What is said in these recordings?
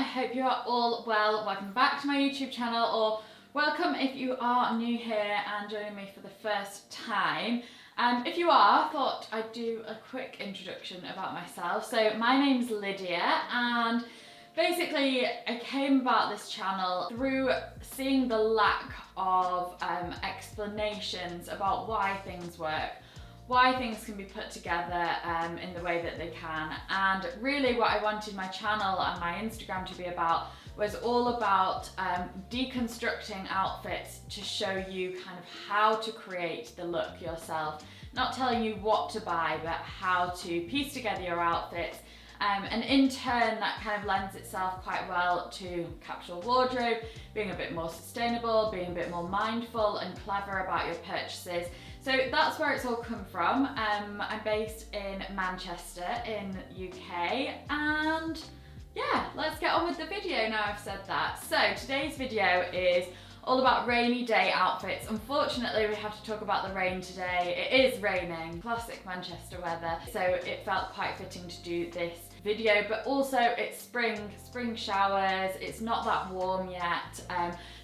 I hope you are all well. Welcome back to my YouTube channel, or welcome if you are new here and joining me for the first time. If you are, I thought I'd do a quick introduction about myself. So my name's Lydia, and basically I came about this channel through seeing the lack of explanations about why things work, why things can be put together in the way that they can. And really what I wanted my channel and my Instagram to be about was all about deconstructing outfits to show you kind of how to create the look yourself. Not telling you what to buy, but how to piece together your outfits. And in turn, that kind of lends itself quite well to capsule wardrobe, being a bit more sustainable, being a bit more mindful and clever about your purchases. So that's where it's all come from. I'm based in Manchester in UK, and yeah, let's get on with the video now I've said that. So today's video is all about rainy day outfits. Unfortunately, we have to talk about the rain today. It is raining, classic Manchester weather, so it felt quite fitting to do this video, but also it's spring showers, it's not that warm yet,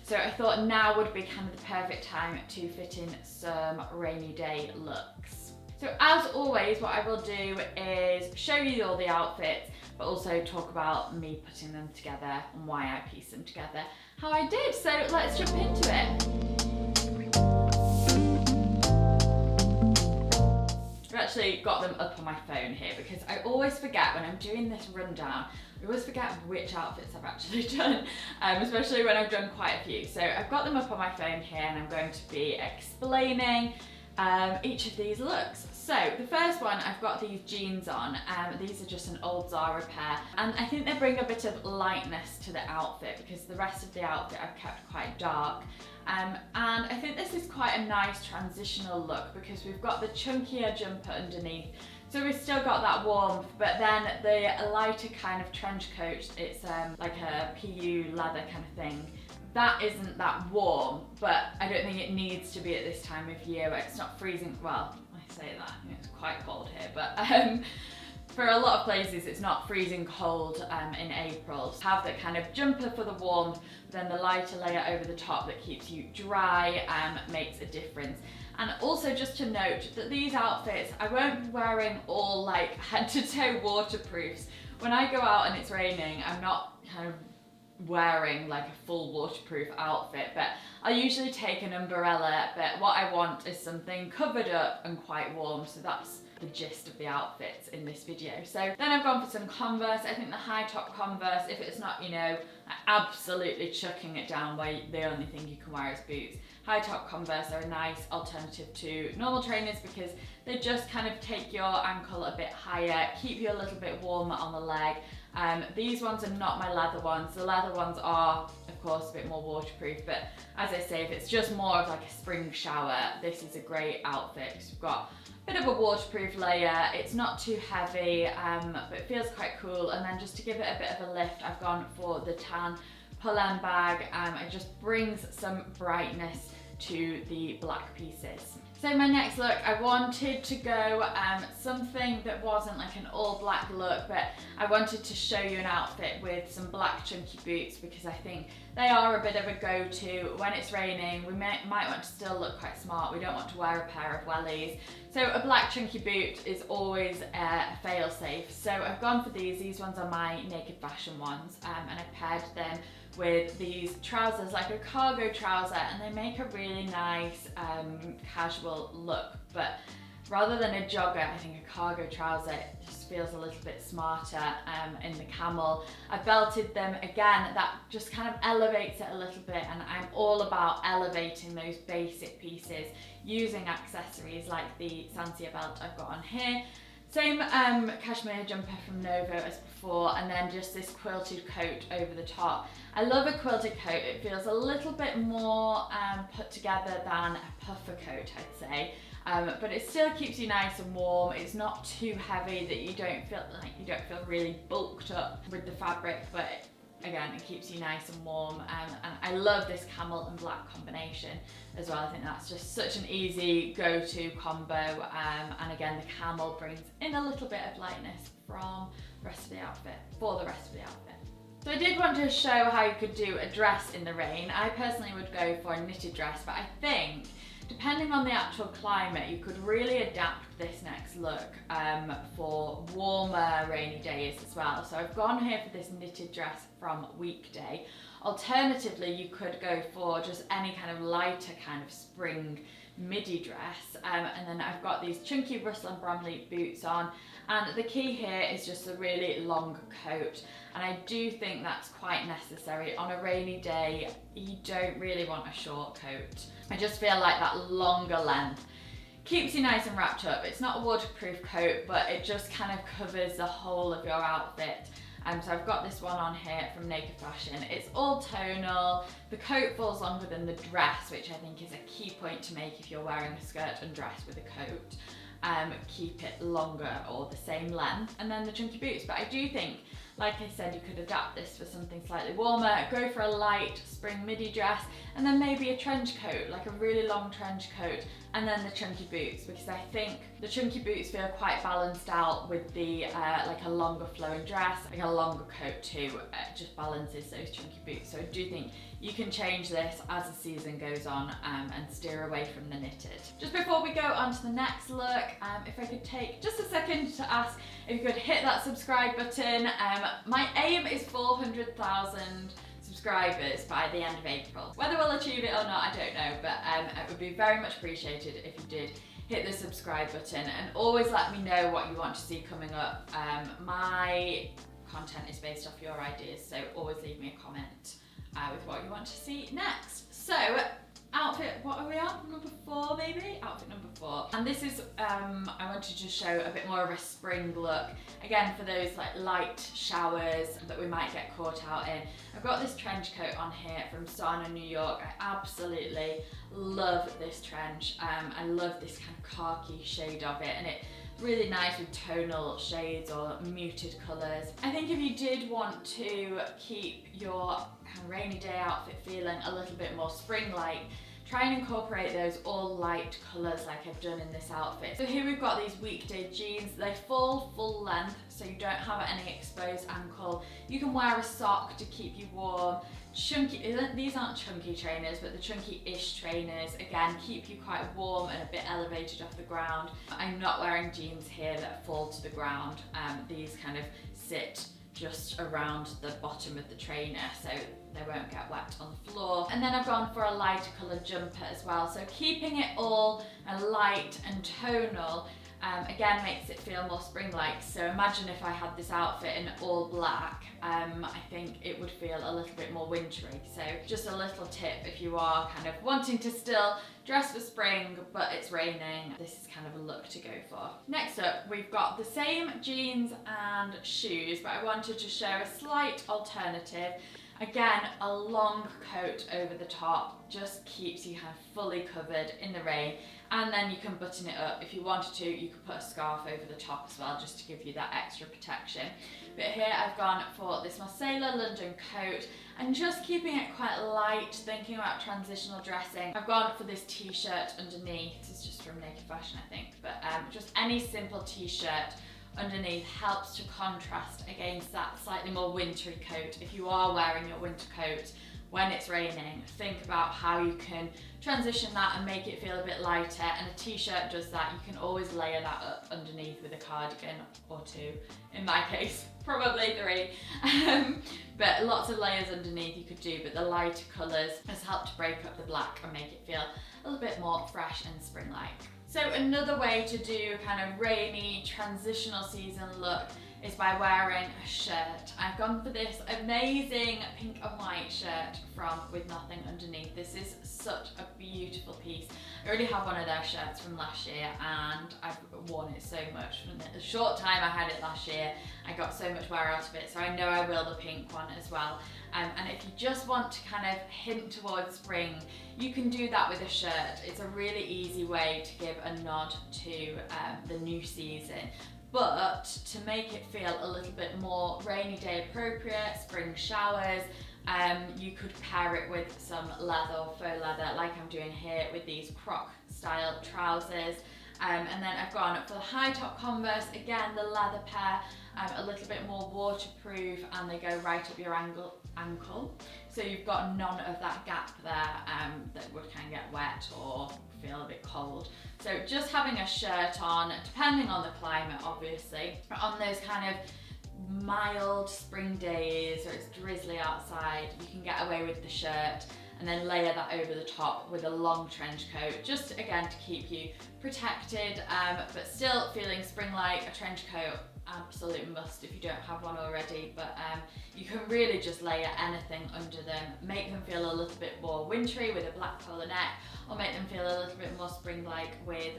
so I thought now would be kind of the perfect time to fit in some rainy day looks. So as always, what I will do is show you all the outfits, but also talk about me putting them together and why I pieced them together, how I did. So let's jump into it. I've actually got them up on my phone here because I always forget when I'm doing this rundown, I always forget which outfits I've actually done, especially when I've done quite a few. So I've got them up on my phone here and I'm going to be explaining each of these looks. So the first one, I've got these jeans on. These are just an old Zara pair, and I think they bring a bit of lightness to the outfit because the rest of the outfit I've kept quite dark. And I think this is quite a nice transitional look because we've got the chunkier jumper underneath, so we've still got that warmth, but then the lighter kind of trench coat, it's like a PU leather kind of thing. That isn't that warm, but I don't think it needs to be at this time of year where it's not freezing. Well, I say that, it's quite cold here, but for a lot of places it's not freezing cold in April. Have that kind of jumper for the warmth, then the lighter layer over the top that keeps you dry makes a difference. And also just to note that these outfits, I won't be wearing all like head to toe waterproofs. When I go out and it's raining, I'm not kind of wearing like a full waterproof outfit, but I usually take an umbrella, but what I want is something covered up and quite warm, so that's the gist of the outfits in this video. So then I've gone for some Converse. I think the high top Converse, if it's not, you know, absolutely chucking it down where the only thing you can wear is boots, high top Converse are a nice alternative to normal trainers because they just kind of take your ankle a bit higher, keep you a little bit warmer on the leg. These ones are not my leather ones. The leather ones are, of course, a bit more waterproof, but as I say, if it's just more of like a spring shower, this is a great outfit because we've got a bit of a waterproof layer. It's not too heavy, but it feels quite cool. And then just to give it a bit of a lift, I've gone for the tan pull-on bag. It just brings some brightness to the black pieces. So my next look, I wanted to go something that wasn't like an all black look, but I wanted to show you an outfit with some black chunky boots because I think they are a bit of a go-to. When it's raining, we might want to still look quite smart. We don't want to wear a pair of wellies. So a black chunky boot is always a fail-safe. So I've gone for these. These ones are my naked fashion ones, and I paired them with these trousers, like a cargo trouser, and they make a really nice casual look. But rather than a jogger, I think a cargo trouser just feels a little bit smarter in the camel. I belted them again, that just kind of elevates it a little bit, and I'm all about elevating those basic pieces using accessories like the Sansia belt I've got on here. Same cashmere jumper from Novo as before, and then just this quilted coat over the top. I love a quilted coat. It feels a little bit more put together than a puffer coat, I'd say. But it still keeps you nice and warm. It's not too heavy that you don't feel really bulked up with the fabric, but again, it keeps you nice and warm, and I love this camel and black combination as well. I think that's just such an easy go-to combo, and again, the camel brings in a little bit of lightness from the rest of the outfit, for the rest of the outfit. So I did want to show how you could do a dress in the rain. I personally would go for a knitted dress, but I think depending on the actual climate, you could really adapt this next look for warmer rainy days as well. So I've gone here for this knitted dress from Weekday. Alternatively, you could go for just any kind of lighter kind of spring midi dress, and then I've got these chunky Russell and Bromley boots on, and the key here is just a really long coat, and I do think that's quite necessary. On a rainy day, you don't really want a short coat. I just feel like that longer length keeps you nice and wrapped up. It's not a waterproof coat, but it just kind of covers the whole of your outfit. So I've got this one on here from Naked Fashion. It's all tonal. The coat falls longer than the dress, which I think is a key point to make if you're wearing a skirt and dress with a coat. Keep it longer or the same length. And then the chunky boots. But I do think, like I said, you could adapt this for something slightly warmer, go for a light spring midi dress, and then maybe a trench coat, like a really long trench coat, and then the chunky boots, because I think the chunky boots feel quite balanced out with the like a longer flowing dress, like a longer coat too, just balances those chunky boots. So I do think you can change this as the season goes on and steer away from the knitted. Just before we go on to the next look, if I could take just a second to ask if you could hit that subscribe button. My aim is 400,000 subscribers by the end of April. Whether we'll achieve it or not, I don't know, but it would be very much appreciated if you did hit the subscribe button, and always let me know what you want to see coming up. My content is based off your ideas, so always leave me a comment with what you want to see next. So, outfit, what are we on? Number 4 maybe? Outfit number 4. And this is, I wanted to show a bit more of a spring look. Again, for those like light showers that we might get caught out in. I've got this trench coat on here from Sana, New York. I absolutely love this trench. I love this kind of khaki shade of it, and it's really nice with tonal shades or muted colours. I think if you did want to keep your kind of rainy day outfit feeling a little bit more spring-like, try and incorporate those all light colours like I've done in this outfit. So here we've got these Weekday jeans. They fall full length, so you don't have any exposed ankle. You can wear a sock to keep you warm. Chunky, these aren't chunky trainers, but the chunky-ish trainers, again, keep you quite warm and a bit elevated off the ground. I'm not wearing jeans here that fall to the ground. These kind of sit just around the bottom of the trainer, so they won't get wet on the floor. And then I've gone for a lighter coloured jumper as well, so keeping it all light and tonal again makes it feel more spring-like. So imagine if I had this outfit in all black, I think it would feel a little bit more wintry. So just a little tip if you are kind of wanting to still dress for spring but it's raining, this is kind of a look to go for. Next up, we've got the same jeans and shoes, but I wanted to show a slight alternative. Again, a long coat over the top just keeps you kind of fully covered in the rain, and then you can button it up. If you wanted to, you could put a scarf over the top as well, just to give you that extra protection. But here I've gone for this Marcella London coat, and just keeping it quite light, thinking about transitional dressing. I've gone for this t-shirt underneath. This is just from Naked Fashion, I think, but just any simple t-shirt underneath helps to contrast against that slightly more wintry coat. If you are wearing your winter coat when it's raining, think about how you can transition that and make it feel a bit lighter, and a t-shirt does that. You can always layer that up underneath with a cardigan or 2, in my case probably 3, but lots of layers underneath you could do, but the lighter colours has helped to break up the black and make it feel a little bit more fresh and spring-like. So another way to do kind of rainy transitional season look is by wearing a shirt. I've gone for this amazing pink and white shirt from With Nothing Underneath. This is such a beautiful piece. I already have one of their shirts from last year and I've worn it so much. From the short time I had it last year, I got so much wear out of it, so I know I will the pink one as well. And if you just want to kind of hint towards spring, you can do that with a shirt. It's a really easy way to give a nod to the new season. But to make it feel a little bit more rainy day appropriate, spring showers, you could pair it with some leather or faux leather, like I'm doing here with these croc style trousers. And then I've gone for the high top Converse, again the leather pair. a little bit more waterproof, and they go right up your ankle. So you've got none of that gap there that would kind of get wet or feel a bit cold. So just having a shirt on, depending on the climate obviously, but on those kind of mild spring days or it's drizzly outside, you can get away with the shirt and then layer that over the top with a long trench coat, just again to keep you protected, but still feeling spring-like. A trench coat, absolute must if you don't have one already, but you can really just layer anything under them, make them feel a little bit more wintry with a black collar neck, or make them feel a little bit more spring-like with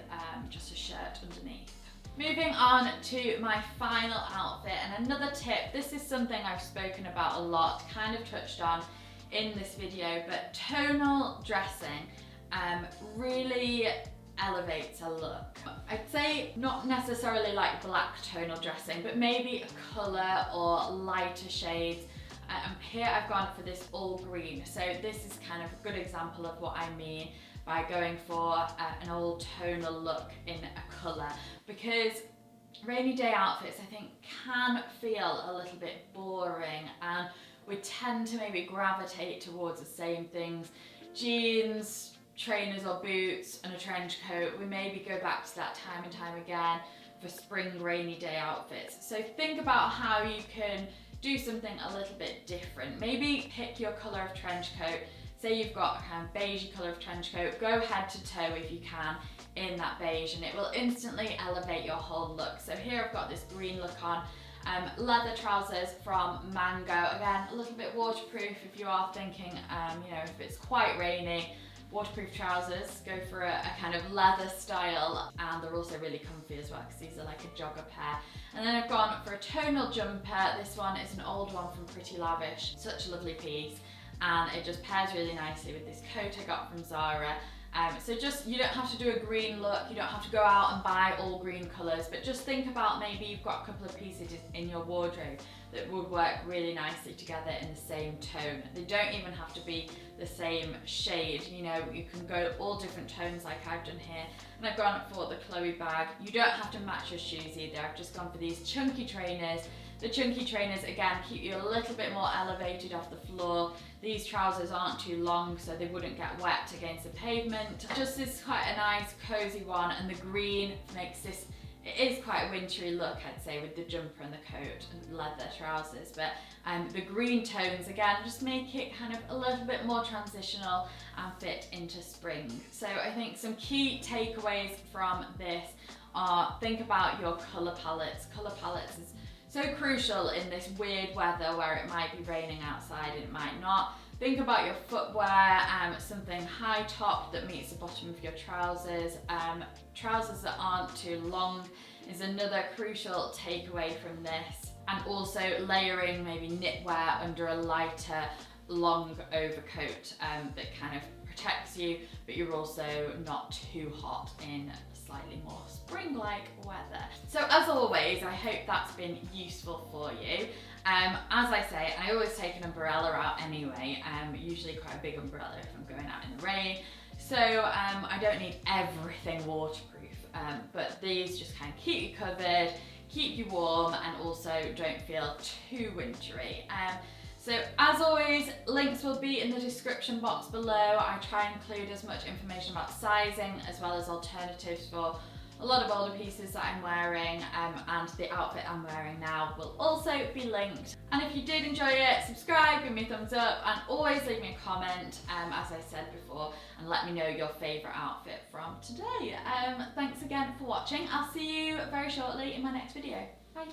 just a shirt underneath. Moving on to my final outfit, and another tip, this is something I've spoken about a lot, kind of touched on in this video, but tonal dressing really elevates a look. I'd say not necessarily like black tonal dressing, but maybe a colour or lighter shades. Here I've gone for this all green, so this is kind of a good example of what I mean by going for an all tonal look in a colour, because rainy day outfits I think can feel a little bit boring, and we tend to maybe gravitate towards the same things. Jeans, trainers or boots and a trench coat. We maybe go back to that time and time again for spring rainy day outfits. So think about how you can do something a little bit different. Maybe pick your colour of trench coat. Say you've got a kind of beigey colour of trench coat, go head to toe if you can in that beige, and it will instantly elevate your whole look. So here I've got this green look on. Leather trousers from Mango, again a little bit waterproof if you are thinking, you know, if it's quite rainy, waterproof trousers, go for a kind of leather style, and they're also really comfy as well because these are like a jogger pair. And then I've gone for a tonal jumper. This one is an old one from Pretty Lavish, such a lovely piece, and it just pairs really nicely with this coat I got from Zara. So just, you don't have to do a green look, you don't have to go out and buy all green colours, but just think about maybe you've got a couple of pieces in your wardrobe that would work really nicely together in the same tone. They don't even have to be the same shade, you know, you can go all different tones like I've done here. And I've gone for the Chloe bag. You don't have to match your shoes either, I've just gone for these chunky trainers. The chunky trainers again keep you a little bit more elevated off the floor. These trousers aren't too long so they wouldn't get wet against the pavement. Just this quite a nice cozy one, and the green makes this, it is quite a wintry look I'd say with the jumper and the coat and leather trousers, but the green tones again just make it kind of a little bit more transitional and fit into spring. So I think some key takeaways from this are, think about your colour palettes. Colour palettes is so crucial in this weird weather where it might be raining outside and it might not. Think about your footwear, something high top that meets the bottom of your trousers. Trousers that aren't too long is another crucial takeaway from this. And also layering maybe knitwear under a lighter long overcoat that kind of protects you, but you're also not too hot in slightly more spring-like weather. So as always, I hope that's been useful for you. As I say, I always take an umbrella out anyway, usually quite a big umbrella if I'm going out in the rain. So I don't need everything waterproof, but these just kind of keep you covered, keep you warm, and also don't feel too wintry. So as always, links will be in the description box below. I try and include as much information about sizing as well as alternatives for a lot of older pieces that I'm wearing, and the outfit I'm wearing now will also be linked. And if you did enjoy it, subscribe, give me a thumbs up, and always leave me a comment, as I said before, and let me know your favourite outfit from today. Thanks again for watching. I'll see you very shortly in my next video. Bye.